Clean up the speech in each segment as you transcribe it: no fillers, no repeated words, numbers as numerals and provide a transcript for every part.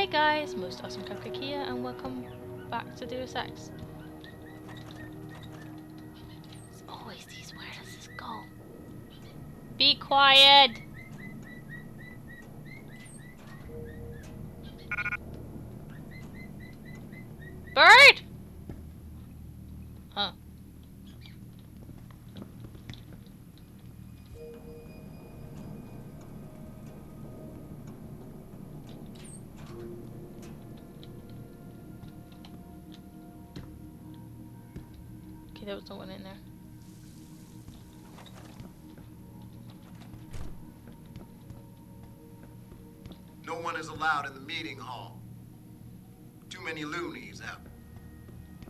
Hey guys, most awesome Cupcake here, and welcome back to Deus Ex. It's always these. Where does this go? Be quiet! Bird! Huh. There was no one in there. No one is allowed in the meeting hall. Too many loonies out.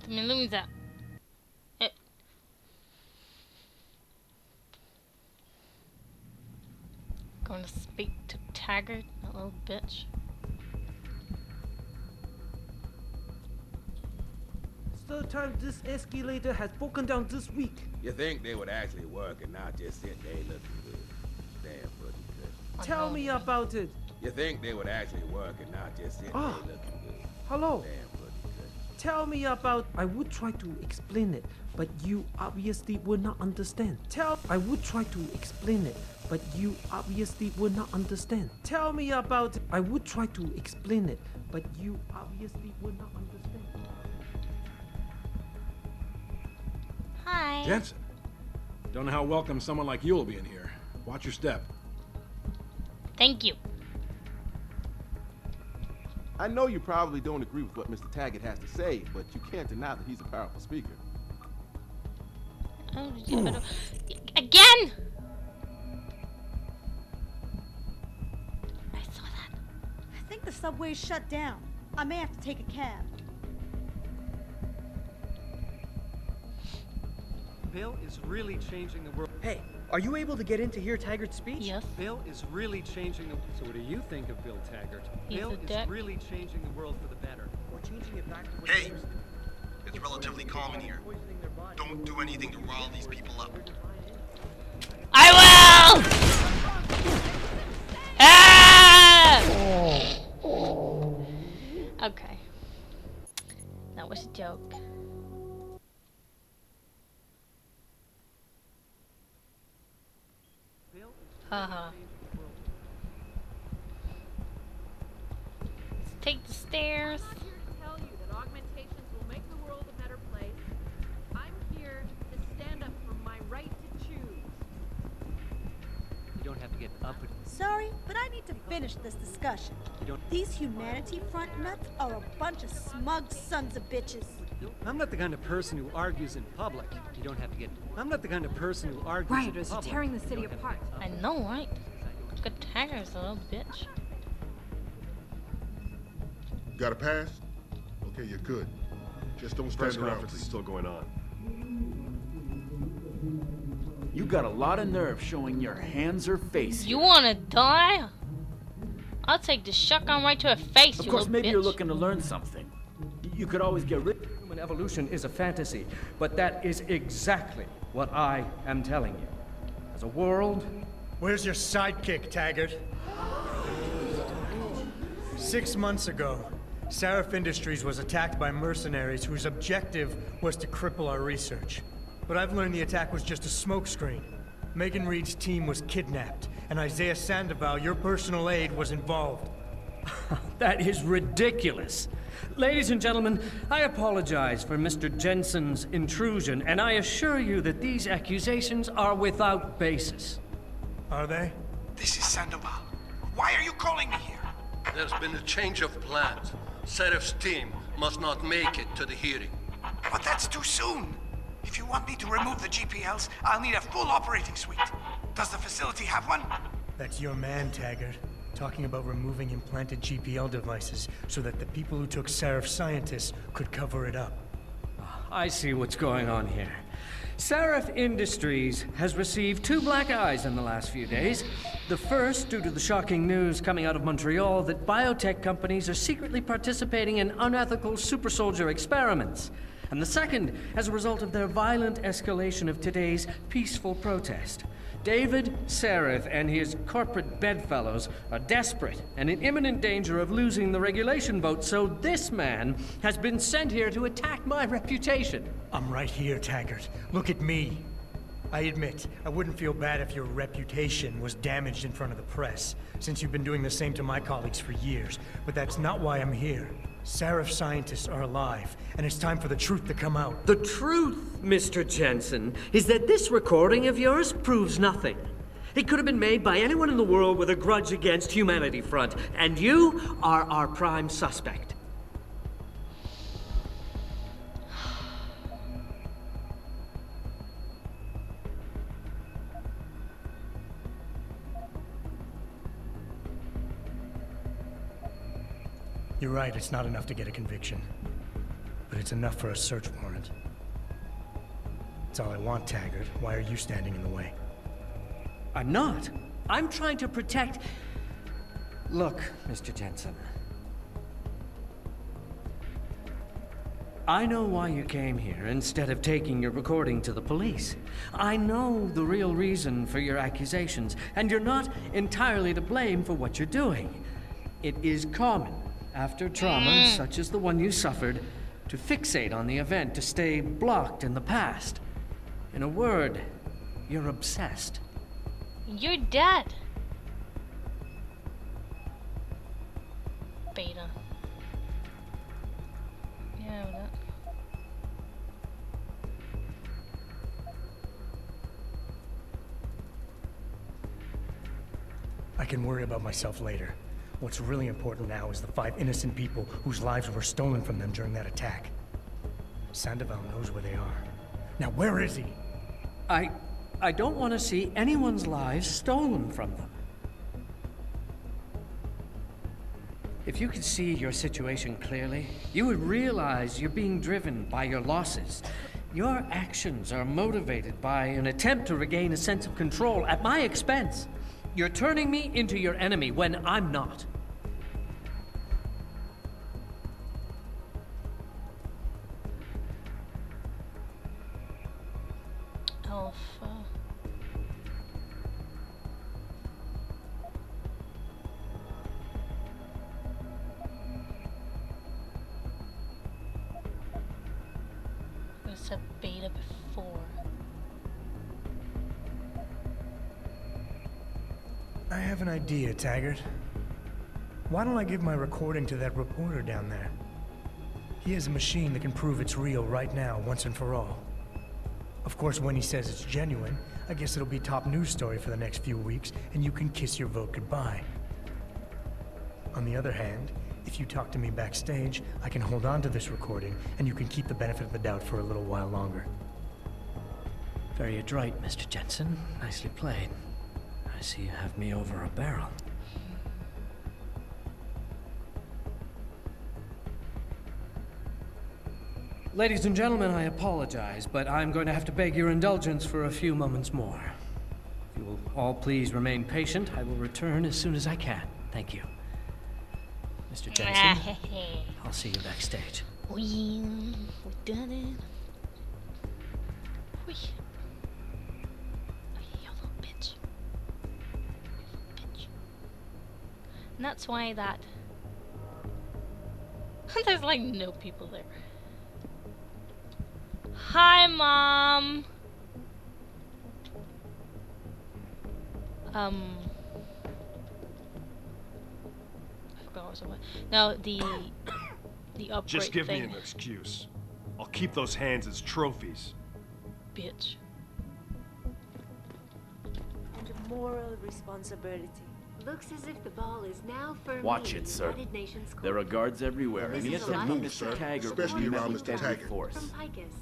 Too many loonies out. Going to speak to Taggart, that little bitch. Third time this escalator has broken down this week. You think they would actually work and not just sit there looking good? Damn pretty good. Tell me about it. You think they would actually work and not just sit there looking good? Hello. Damn pretty good. Tell me about. I would try to explain it, but you obviously would not understand. I would try to explain it, but you obviously would not understand. Tell me about. I would try to explain it, but you obviously would not understand. Hi. Jensen, don't know how welcome someone like you will be in here. Watch your step. Thank you. I know you probably don't agree with what Mr. Taggart has to say, but you can't deny that he's a powerful speaker. Oh, you better... Again! I saw that. I think the subway's shut down. I may have to take a cab. Bill is really changing the world. Hey, are you able to get in to hear Taggart's speech? Yes. Bill is really changing the... So what do you think of Bill Taggart? He's Bill a dick. is really changing the world for the better. Or changing it back to what Hey, it used to be. it's relatively calm in here. Poisoning their bodies. Don't do anything to rile these people up. I will! Ah! Okay. That was a joke. Bill is Haha. changing the world. Let's take the stairs. I'm not here to tell you that augmentations will make the world a better place. I'm here to stand up for my right to choose. You don't have to get up. Sorry, but I need to finish this discussion. These humanity front nuts are a bunch of smug sons of bitches. I'm not the kind of person who argues in public. You don't have to get... I'm not the kind of person who argues Rioters in are public. tearing the city You don't have to apart. get up. I know, right? Good Taggart's a little bitch. Got a pass? Okay, you're good. Just don't stand Press around. conference is still going on. You got a lot of nerve showing your hands or face. You wanna die? I'll take the shotgun right to her face, Of you course, little maybe bitch. you're looking to learn something. You could always get rid. Human evolution is a fantasy, but that is exactly what I am telling you. As a world... Where's your sidekick, Taggart? 6 months ago, Seraph Industries was attacked by mercenaries whose objective was to cripple our research. But I've learned the attack was just a smokescreen. Megan Reed's team was kidnapped, and Isaiah Sandoval, your personal aide, was involved. That is ridiculous. Ladies and gentlemen, I apologize for Mr. Jensen's intrusion, and I assure you that these accusations are without basis. Are they? This is Sandoval. Why are you calling me here? There's been a change of plans. Seraph's team must not make it to the hearing. But that's too soon. If you want me to remove the GPLs, I'll need a full operating suite. Does the facility have one? That's your man, Taggart. Talking about removing implanted GPL devices so that the people who took Seraph scientists could cover it up. I see what's going on here. Seraph Industries has received 2 black eyes in the last few days. The first, due to the shocking news coming out of Montreal that biotech companies are secretly participating in unethical super soldier experiments. and the second as a result of their violent escalation of today's peaceful protest. David Seraph and his corporate bedfellows are desperate and in imminent danger of losing the regulation vote, so this man has been sent here to attack my reputation. I'm right here, Taggart. Look at me. I admit, I wouldn't feel bad if your reputation was damaged in front of the press, since you've been doing the same to my colleagues for years, but that's not why I'm here. Seraph scientists are alive, and it's time for the truth to come out. The truth, Mr. Jensen, is that this recording of yours proves nothing. It could have been made by anyone in the world with a grudge against Humanity Front, and you are our prime suspect. You're right, it's not enough to get a conviction. But it's enough for a search warrant. That's all I want, Taggart. Why are you standing in the way? I'm not. I'm trying to protect... Look, Mr. Jensen. I know why you came here instead of taking your recording to the police. I know the real reason for your accusations, and you're not entirely to blame for what you're doing. It is common, after trauma such as the one you suffered, to fixate on the event, to stay blocked in the past. In a word, you're obsessed. You're dead. Beta. Yeah, that. I can worry about myself later. What's really important now is the 5 innocent people whose lives were stolen from them during that attack. Sandoval knows where they are. Now, where is he? I don't want to see anyone's lives stolen from them. If you could see your situation clearly, you would realize you're being driven by your losses. Your actions are motivated by an attempt to regain a sense of control at my expense. You're turning me into your enemy when I'm not. Alpha. It was a beta before. I have an idea, Taggart. Why don't I give my recording to that reporter down there? He has a machine that can prove it's real right now, once and for all. Of course, when he says it's genuine, I guess it'll be top news story for the next few weeks, and you can kiss your vote goodbye. On the other hand, if you talk to me backstage, I can hold on to this recording, and you can keep the benefit of the doubt for a little while longer. Very adroit, Mr. Jensen. Nicely played. I see you have me over a barrel. Ladies and gentlemen, I apologize, but I'm going to have to beg your indulgence for a few moments more. If you will all please remain patient, I will return as soon as I can. Thank you. Mr. Jensen, I'll see you backstage. We done it. Whee. You little bitch. Bitch. And that's why that... There's like no people there. Hi, Mom. I forgot what was it. No, the upgrade Just give thing. me an excuse. I'll keep those hands as trophies. Bitch. And a moral responsibility. Looks as if the ball is now firmly Watch in it, the sir. United Nations court. There are guards everywhere, This and is yet a the license, Mr. sir. Taggart will Especially be met around with Mr. deadly Taggart. force. From Picus.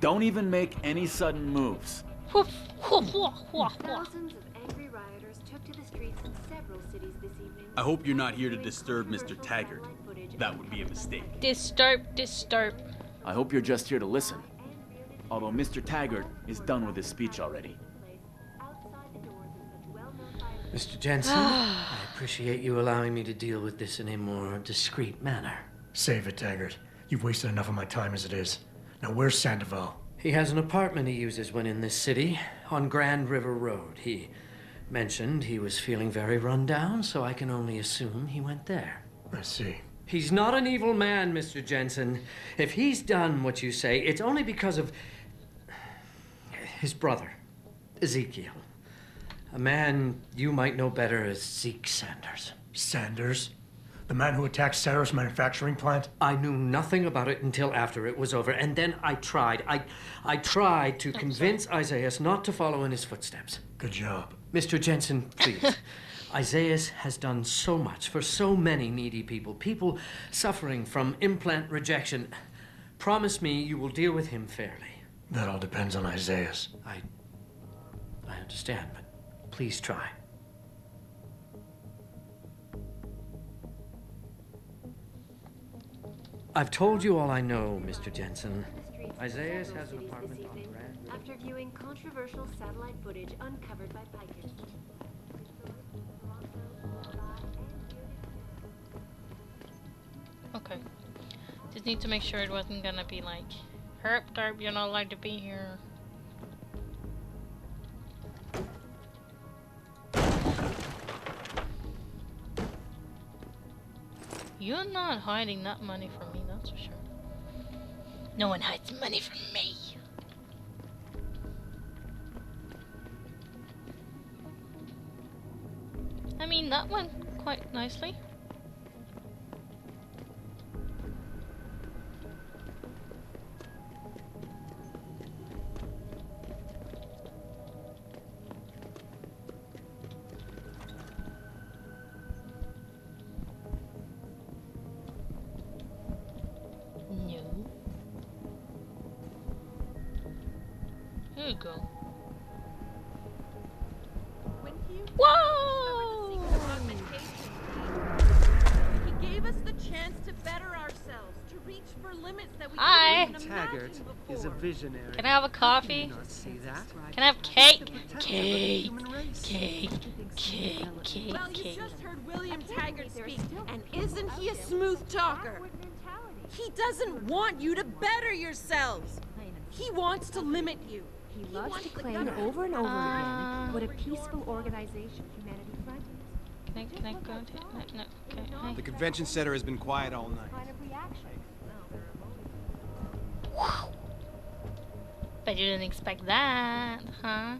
Don't even make any sudden moves. Thousands of angry rioters took to the streets in several cities this evening. I hope you're not here to disturb Mr. Taggart. That would be a mistake. Disturb. I hope you're just here to listen. Although Mr. Taggart is done with his speech already. Mr. Jensen, I appreciate you allowing me to deal with this in a more discreet manner. Save it, Taggart. You've wasted enough of my time as it is. Now, where's Sandoval? He has an apartment he uses when in this city, on Grand River Road. He mentioned he was feeling very run down, so I can only assume he went there. I see. He's not an evil man, Mr. Jensen. If he's done what you say, it's only because of his brother, Ezekiel. A man you might know better as Zeke Sanders. Sanders? The man who attacked Sarah's manufacturing plant? I knew nothing about it until after it was over, and then I tried. I tried to convince Isaiah not to follow in his footsteps. Good job. Mr. Jensen, please. Isaiah has done so much for so many needy people, people suffering from implant rejection. Promise me you will deal with him fairly. That all depends on Isaiah. I understand, but please try. I've told you all I know, Mr. Jensen. Isaiah has an apartment on Grand River. After viewing controversial satellite footage uncovered by Pikers. Okay. Just need to make sure it wasn't gonna be like, herp derp, you're not allowed to be here. You're not hiding that money from me, that's for sure. No one hides money from me. I mean, that went quite nicely. There you go. Whoa! He gave us the chance to better ourselves, to reach for limits that we Hi. couldn't even Taggart imagine is a before. visionary. Can I have a coffee? Not see that. Can I have cake? Cake. Cake. Cake. Cake. Well, you Cake. just heard William Taggart speak, and isn't he a smooth talker? He doesn't want you to better yourselves. He wants to limit you. He loves to claim over and over again what a peaceful organization Humanity Front is. Can I go to... No, okay. The convention center has been quiet all night. Bet you didn't expect that, huh?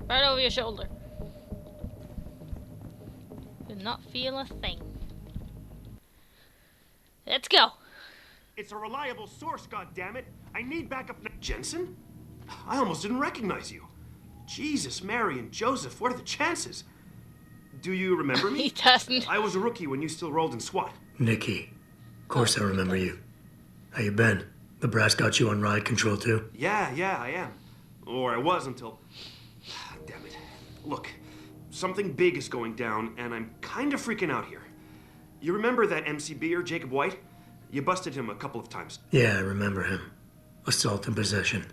Right over your shoulder. Did not feel a thing. Let's go. It's a reliable source, goddammit. I need backup. Jensen? I almost didn't recognize you. Jesus, Mary, and Joseph, what are the chances? Do you remember me? He doesn't. I was a rookie when you still rolled in SWAT. Nikki. Of course I remember you. How you been? The brass got you on ride control too? Yeah, I am. Or I was until... Damn it. Look, something big is going down, and I'm kind of freaking out here. You remember that MCBer, Jacob White? You busted him a couple of times. Yeah, I remember him. Assault and possession.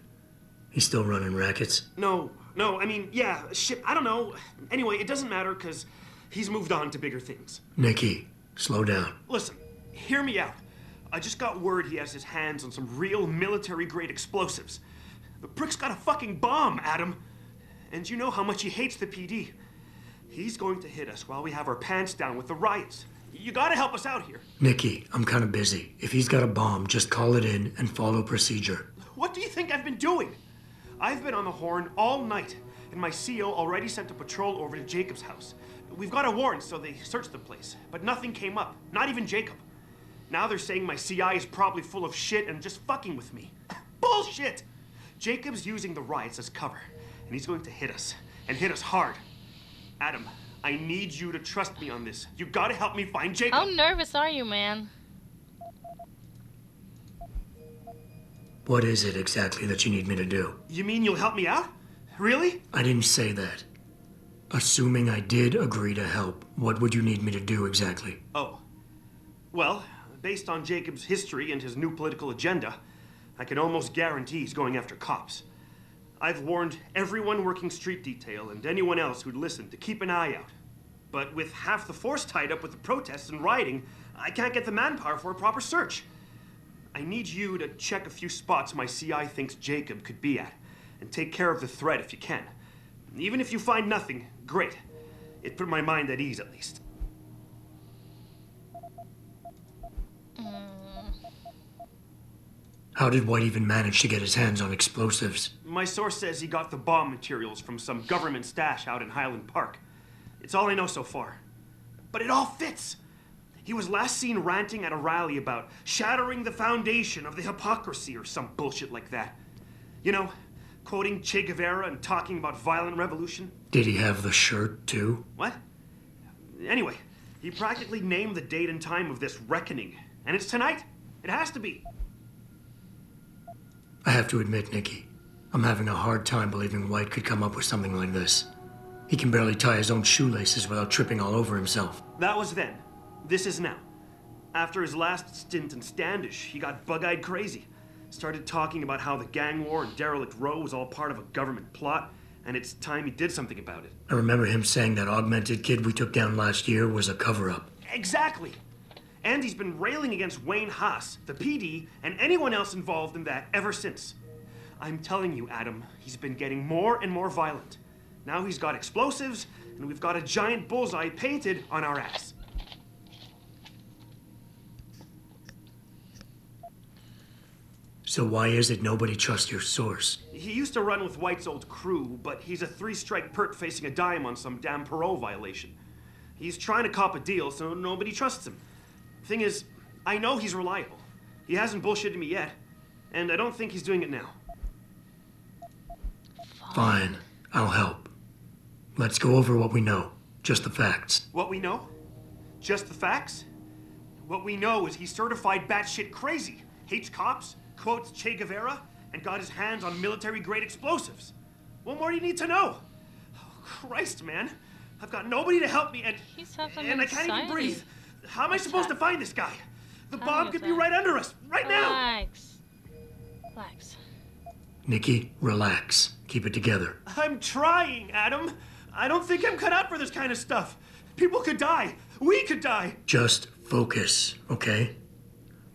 He's still running rackets? No, I mean, yeah, shit, I don't know. Anyway, it doesn't matter, because he's moved on to bigger things. Nikki, slow down. Listen, hear me out. I just got word he has his hands on some real military-grade explosives. The prick's got a fucking bomb, Adam. And you know how much he hates the PD. He's going to hit us while we have our pants down with the riots. You gotta help us out here. Nikki, I'm kind of busy. If he's got a bomb, just call it in and follow procedure. What do you think I've been doing? I've been on the horn all night, and my CO already sent a patrol over to Jacob's house. We've got a warrant, so they searched the place, but nothing came up, not even Jacob. Now they're saying my CI is probably full of shit and just fucking with me. Bullshit! Jacob's using the riots as cover, and he's going to hit us, and hit us hard. Adam, I need you to trust me on this. You gotta help me find Jacob. How nervous are you, man? What is it exactly that you need me to do? You mean you'll help me out? Really? I didn't say that. Assuming I did agree to help, what would you need me to do exactly? Oh. Well, based on Jacob's history and his new political agenda, I can almost guarantee he's going after cops. I've warned everyone working street detail and anyone else who'd listen to keep an eye out. But with half the force tied up with the protests and rioting, I can't get the manpower for a proper search. I need you to check a few spots my CI thinks Jacob could be at, and take care of the threat if you can. Even if you find nothing, great. It put my mind at ease, at least. How did White even manage to get his hands on explosives? My source says he got the bomb materials from some government stash out in Highland Park. It's all I know so far. But it all fits. He was last seen ranting at a rally about shattering the foundation of the hypocrisy or some bullshit like that. You know, quoting Che Guevara and talking about violent revolution. Did he have the shirt, too? What? Anyway, he practically named the date and time of this reckoning. And it's tonight. It has to be. I have to admit, Nikki, I'm having a hard time believing White could come up with something like this. He can barely tie his own shoelaces without tripping all over himself. That was then. This is now. After his last stint in Standish, he got bug-eyed crazy. Started talking about how the gang war and Derelict Row was all part of a government plot, and it's time he did something about it. I remember him saying that augmented kid we took down last year was a cover-up. Exactly! And he's been railing against Wayne Haas, the PD, and anyone else involved in that ever since. I'm telling you, Adam, he's been getting more and more violent. Now he's got explosives, and we've got a giant bullseye painted on our ass. So why is it nobody trusts your source? He used to run with White's old crew, but he's a 3-strike pert facing a dime on some damn parole violation. He's trying to cop a deal, so nobody trusts him. Thing is, I know he's reliable. He hasn't bullshitted me yet, and I don't think he's doing it now. Fine, I'll help. Let's go over what we know. Just the facts. What we know? Just the facts? What we know is he's certified batshit crazy, hates cops, quotes Che Guevara, and got his hands on military-grade explosives. What more do you need to know? Oh, Christ, man. I've got nobody to help me, and I can't even breathe. How am I supposed to find this guy? The bomb could be right under us, right now! Relax. Nikki, relax. Keep it together. I'm trying, Adam. I don't think I'm cut out for this kind of stuff. People could die. We could die. Just focus, okay?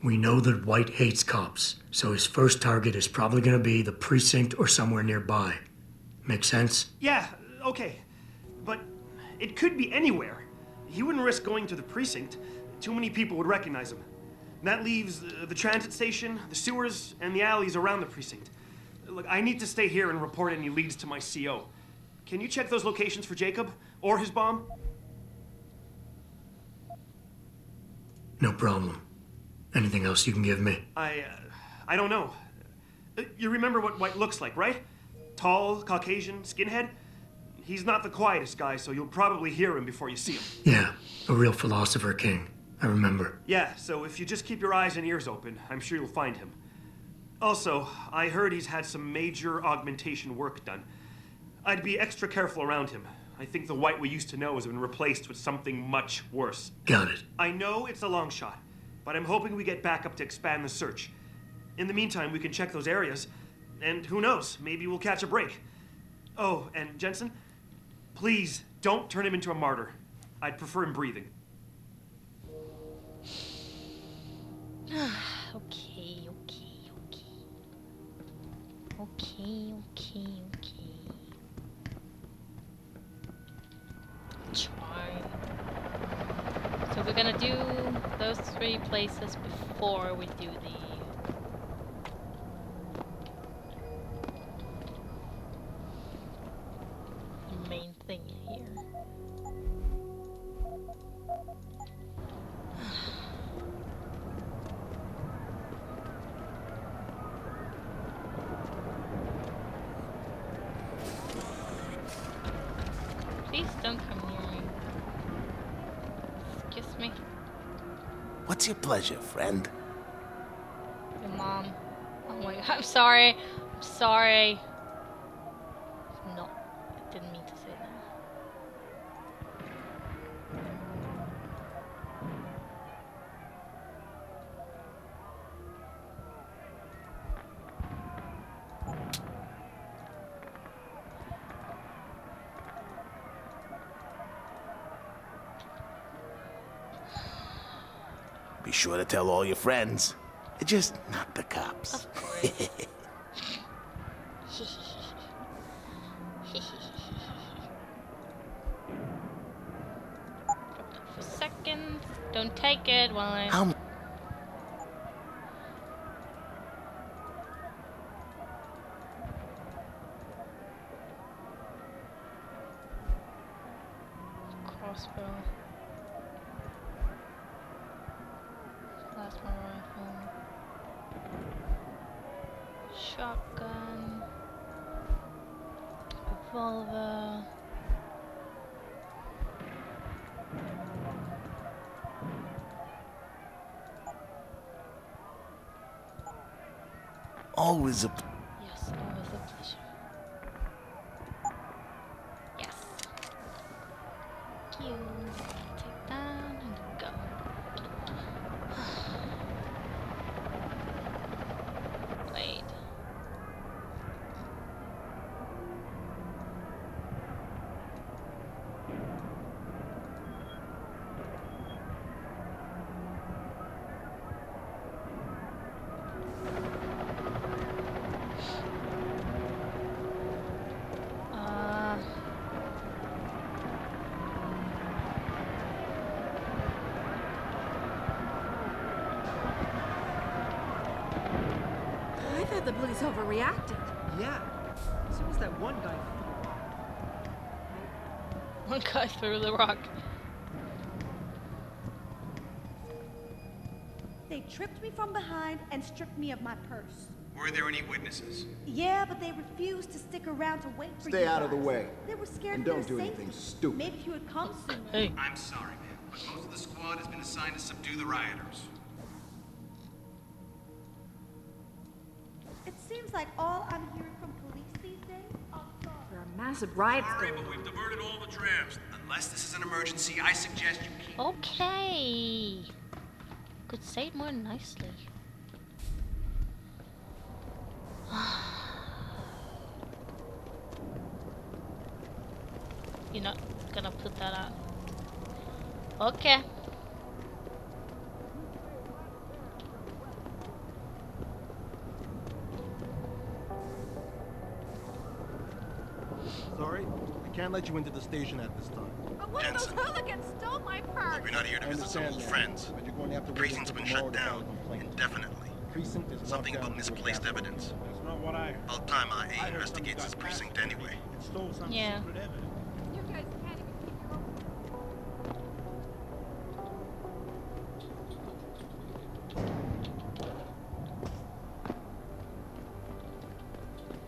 We know that White hates cops, so his first target is probably gonna be the precinct or somewhere nearby. Make sense? Yeah, okay. But it could be anywhere. He wouldn't risk going to the precinct. Too many people would recognize him. That leaves the transit station, the sewers, and the alleys around the precinct. Look, I need to stay here and report any leads to my CO. Can you check those locations for Jacob? Or his bomb? No problem. Anything else you can give me? I don't know. You remember what White looks like, right? Tall, Caucasian, skinhead? He's not the quietest guy, so you'll probably hear him before you see him. Yeah, a real philosopher king. I remember. Yeah, so if you just keep your eyes and ears open, I'm sure you'll find him. Also, I heard he's had some major augmentation work done. I'd be extra careful around him. I think the White we used to know has been replaced with something much worse. Got it. I know it's a long shot, but I'm hoping we get backup to expand the search. In the meantime, we can check those areas, and who knows, maybe we'll catch a break. Oh, and Jensen, please don't turn him into a martyr. I'd prefer him breathing. Okay. Try. So we're gonna do those 3 places before we do the main thing here. Please don't come near me. Excuse me. What's your pleasure, friend? Your mom. Oh my god, I'm sorry. No, I didn't mean to say that. sure to tell all your friends. Just not the cops. Of course. For a second. Don't take it while I'm... Crossbow. Plasma rifle. Shotgun. Revolver. Always a... Yes, always a pleasure. Yes. Thank you. Take that and go. Wait. I thought the police overreacted. Yeah. As soon as that one guy... One guy threw the rock. They tripped me from behind and stripped me of my purse. Were there any witnesses? Yeah, but they refused to stick around to wait for you. Stay out of the guys. way. They were scared And for don't their do safety. anything stupid. Maybe if you had come sooner. Hey. I'm sorry, man, but most of the squad has been assigned to subdue the rioters. It seems like all I'm hearing from police these days are sorry. There are massive riots Sorry, going but on. we've diverted all the trams. Unless this is an emergency, I suggest you keep... Okay. Could say it more nicely. You're not gonna put that on. Okay. Sorry, I can't let you into the station at this time. But one of those hooligans stole my purse! We're not here to visit some old friends. But you're going to have to The precinct's been shut down indefinitely. Precinct is Something about misplaced evidence. That's not what I heard. About time our A investigates this precinct anyway. It stole some Yeah. secret evidence. You guys can't even keep your own...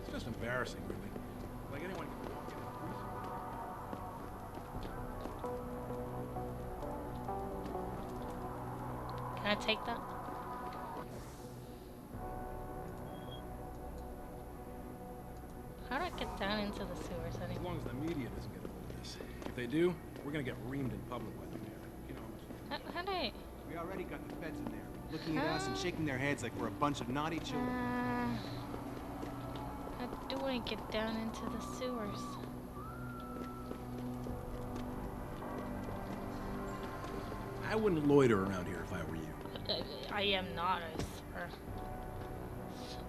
It's just embarrassing, really. Like anyone can walk in. Can I take that? How do I get down into the sewers As anyway? long as the media doesn't get a hold of this. If they do, we're gonna get reamed in public by them here. You know. How do I... We already got the feds in there, looking at us and shaking their heads like we're a bunch of naughty children. How do I get down into the sewers? I wouldn't loiter around here if I were you. I am not, I swear.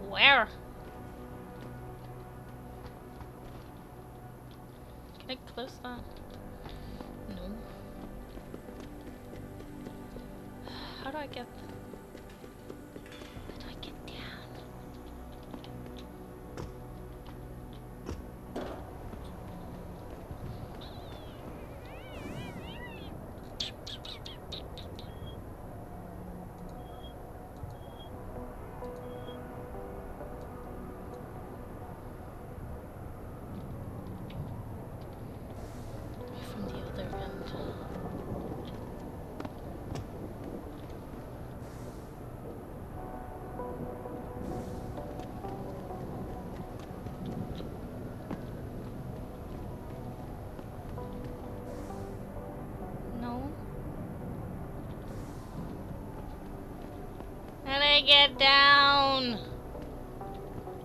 Swear! Can I close that? No. How do I get... How do I get down? From the other end. No. Can I get down?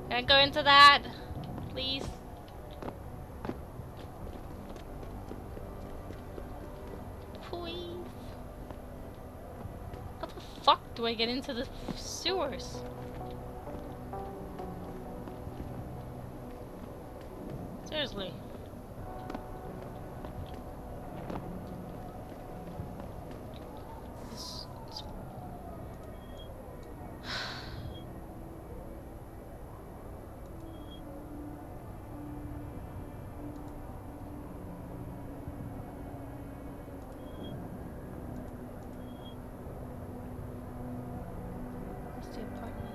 Can I go into that? Please. Please. What the fuck do I get into the sewers? Seriously. Where's the apartment?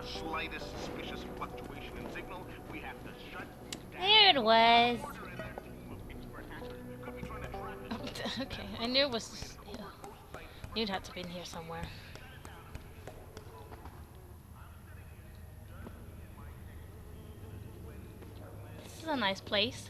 Slightest suspicious fluctuation in signal, we have to shut down. There it was. Okay, I knew it was. Knew it had to be in here somewhere. This is a nice place.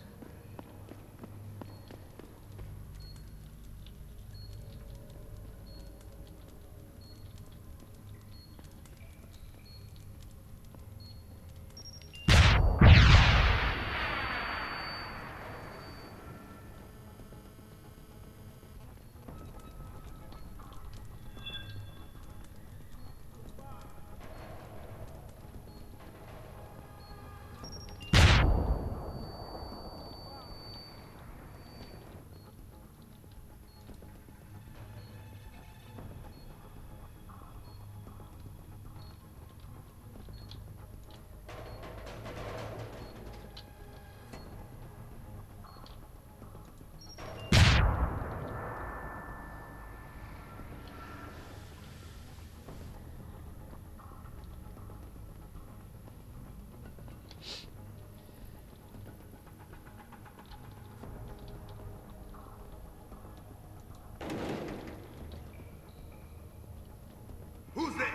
Who's there?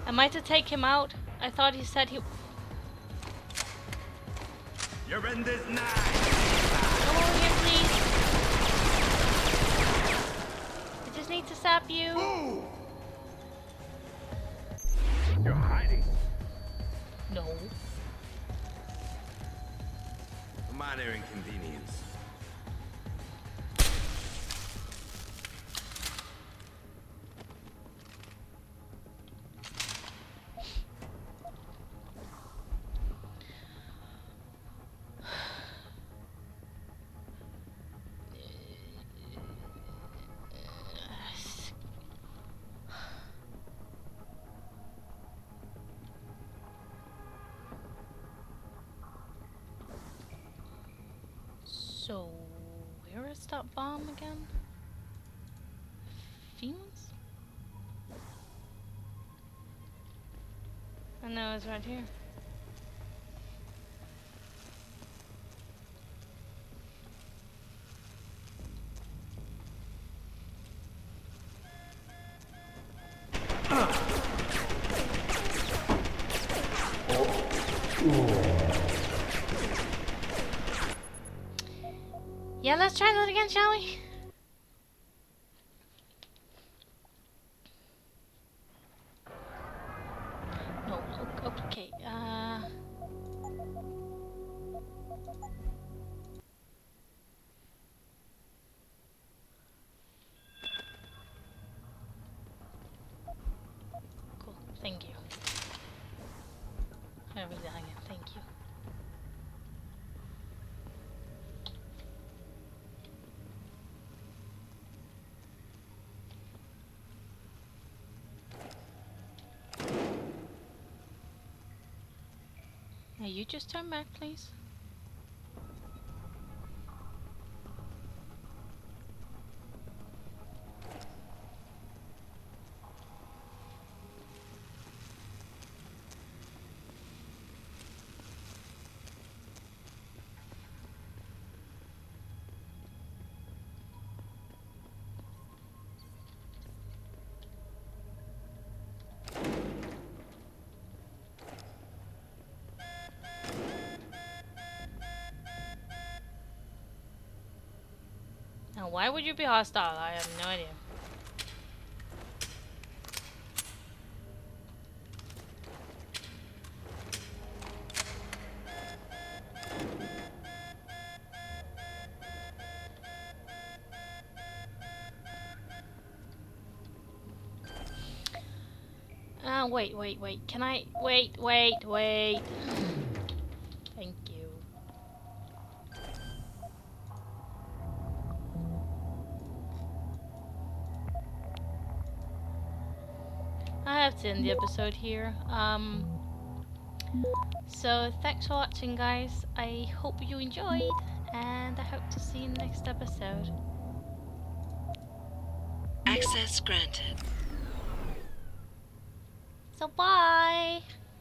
Am I to take him out? I thought he said he. You're in this night. Come over here, please. I just need to sap you. Ooh. You're hiding. No. A minor inconvenience. So, where is that bomb again? Phoenix? I know it's right here. Yeah, let's try that again, shall we? No, okay, cool, thank you. I really like it, thank you. Now you just turn back, please. Why would you be hostile? I have no idea. Wait. Can I... Wait. Thank you. I have to end the episode here. So thanks for watching, guys. I hope you enjoyed, and I hope to see you in the next episode. Access granted. So bye!